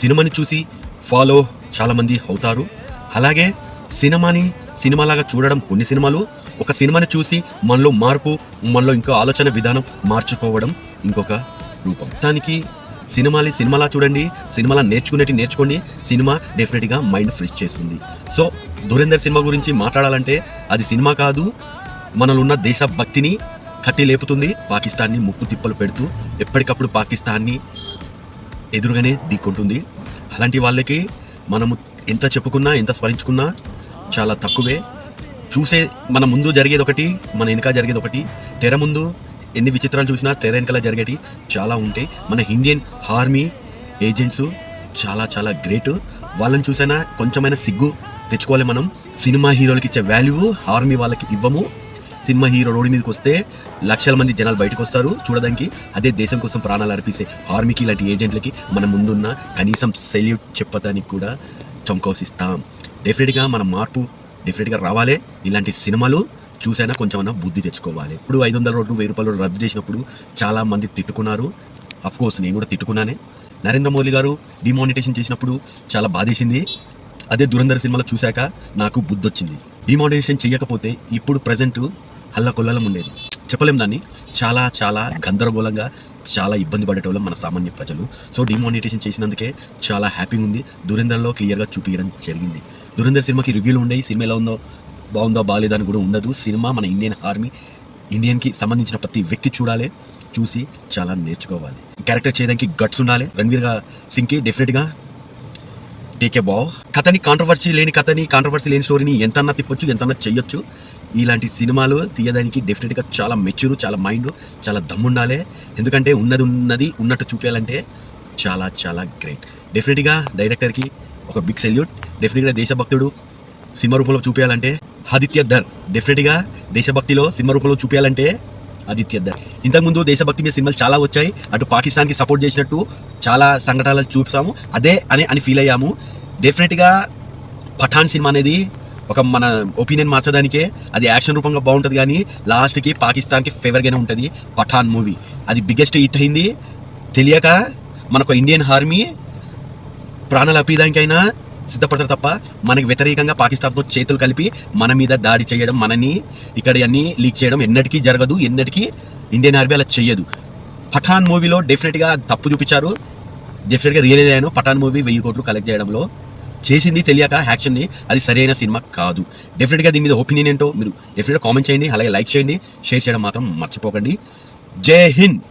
సినిమాని చూసి ఫాలో చాలామంది అవుతారు. అలాగే సినిమాలాగా చూడడం కొన్ని సినిమాలు, ఒక సినిమాని చూసి మనలో మార్పు, మనలో ఇంకో ఆలోచన విధానం మార్చుకోవడం ఇంకొక రూపం. దానికి సినిమాలా చూడండి, సినిమాలా నేర్చుకోండి. సినిమా డెఫినెట్గా మైండ్ ఫ్రెష్ చేస్తుంది. సో ధురేందర్ సినిమా గురించి మాట్లాడాలంటే అది సినిమా కాదు, మనలో ఉన్న దేశభక్తిని కట్టి లేపుతుంది. పాకిస్తాన్ని ముప్పు తిప్పలు పెడుతూ ఎప్పటికప్పుడు పాకిస్తాన్ని ఎదురుగానే ఢీకొంటుంది. అలాంటి వాళ్ళకి మనము ఎంత చెప్పుకున్నా, ఎంత స్మరించుకున్నా చాలా తక్కువే. మన ముందు జరిగేది ఒకటి, మన వెనక జరిగేది ఒకటి. తెర ముందు ఎన్ని విచిత్రాలు చూసినా తెర వెనకాల జరిగేటి చాలా ఉంటాయి. మన ఇండియన్ ఆర్మీ ఏజెంట్స్ చాలా చాలా గ్రేట్. వాళ్ళని చూసైనా కొంచెమైనా సిగ్గు తెచ్చుకోవాలి మనం. సినిమా హీరోలకి ఇచ్చే వాల్యూ ఆర్మీ వాళ్ళకి ఇవ్వము. సినిమా హీరో రోడ్డు మీదకి వస్తే లక్షల మంది జనాలు బయటకు వస్తారు చూడడానికి. అదే దేశం కోసం ప్రాణాలు అర్పిస్తే ఆర్మీకి ఇలాంటి ఏజెంట్లకి మన ముందున్న కనీసం సెల్యూట్ చెప్పడానికి కూడా చంకోసిస్తాం. డెఫినెట్గా మన మార్పు డెఫినెట్గా రావాలి. ఇలాంటి సినిమాలు చూసైనా కొంచెమైనా బుద్ధి తెచ్చుకోవాలి. ఇప్పుడు 500 రోడ్లు 1000 రూపాయలు రద్దు చేసినప్పుడు చాలా మంది తిట్టుకున్నారు. అఫ్కోర్స్ నేను కూడా తిట్టుకున్నానే. నరేంద్ర మోదీ గారు డిమానిటైజేషన్ చేసినప్పుడు చాలా బాధేసింది. అదే ధురంధర్ సినిమాలో చూశాక నాకు బుద్ధి వచ్చింది. డిమానిటైజేషన్ చేయకపోతే ఇప్పుడు ప్రజెంట్ హల్లకొల్లం ఉండేది. చెప్పలేం దాన్ని. చాలా చాలా గందరగోళంగా చాలా ఇబ్బంది పడేటోళ్ళం మన సామాన్య ప్రజలు. సో డిమానిటైజేషన్ చేసినందుకే చాలా హ్యాపీగా ఉంది. ధురంధర్లో క్లియర్గా చూపించడం జరిగింది. ధురంధర్ సినిమాకి రివ్యూలు ఉండేవి. సినిమా ఎలా ఉందో, బాగుందో బాగాలేదని కూడా ఉండదు. సినిమా మన ఇండియన్ ఆర్మీ, ఇండియన్కి సంబంధించిన ప్రతి వ్యక్తి చూడాలి, చూసి చాలా నేర్చుకోవాలి. క్యారెక్టర్ చేయడానికి గట్స్ ఉండాలి. రణ్వీర్ సింగ్కి డెఫినెట్గా టేక్ ఏ బావ్. కాంట్రవర్సీ లేని స్టోరీని ఎంతన్నా తిప్పొచ్చు, ఎంతన్నా చెయ్యొచ్చు. ఇలాంటి సినిమాలు తీయడానికి డెఫినెట్గా చాలా మెచ్యూర్, చాలా మైండ్, చాలా దమ్ముండాలి. ఎందుకంటే ఉన్నది ఉన్నట్టు చూపించాలంటే చాలా చాలా గ్రేట్. డెఫినెట్గా డైరెక్టర్కి ఒక బిగ్ సెల్యూట్. డెఫినెట్గా దేశభక్తుడు సినిమా రూపంలో చూపించాలంటే ఆదిత్య ధర్. డెఫినెట్గా దేశభక్తిలో సినిమా రూపంలో చూపించాలంటే ఆదిత్య ధర్. ఇంతకుముందు దేశభక్తి మీద సినిమాలు చాలా వచ్చాయి. అటు పాకిస్తాన్కి సపోర్ట్ చేసినట్టు చాలా సంఘటనలు చూసాము. అదే అని ఫీల్ అయ్యాము. డెఫినెట్గా పఠాన్ సినిమా అనేది ఒక మన ఒపీనియన్ మార్చడానికే. అది యాక్షన్ రూపంగా బాగుంటుంది కానీ లాస్ట్కి పాకిస్తాన్కి ఫేవర్గానే ఉంటుంది. పఠాన్ మూవీ అది బిగ్గెస్ట్ హిట్ అయింది. తెలియక మనకు ఇండియన్ ఆర్మీ ప్రాణాలు అప్పేదానికైనా సిద్ధపడతారు తప్ప మనకి వ్యతిరేకంగా పాకిస్తాన్తో చేతులు కలిపి మన మీద దాడి చేయడం, మనని ఇక్కడ అన్నీ లీక్ చేయడం ఎన్నటికీ జరగదు. ఎన్నటికీ ఇండియన్ ఆర్మీ అలా చెయ్యదు. పఠాన్ మూవీలో డెఫినెట్గా తప్పు చూపించారు. డెఫినెట్గా రియలైజ్ అయ్యాను. పఠాన్ మూవీ 1000 కోట్లు కలెక్ట్ చేయడంలో చేసింది తెలియక యాక్షన్ని. అది సరైన సినిమా కాదు. డెఫినెట్గా దీని మీద ఒపీనియన్ ఏంటో మీరు డెఫినెట్గా కామెంట్ చేయండి. అలాగే లైక్ చేయండి, షేర్ చేయడం మాత్రం మర్చిపోకండి. జై హింద్.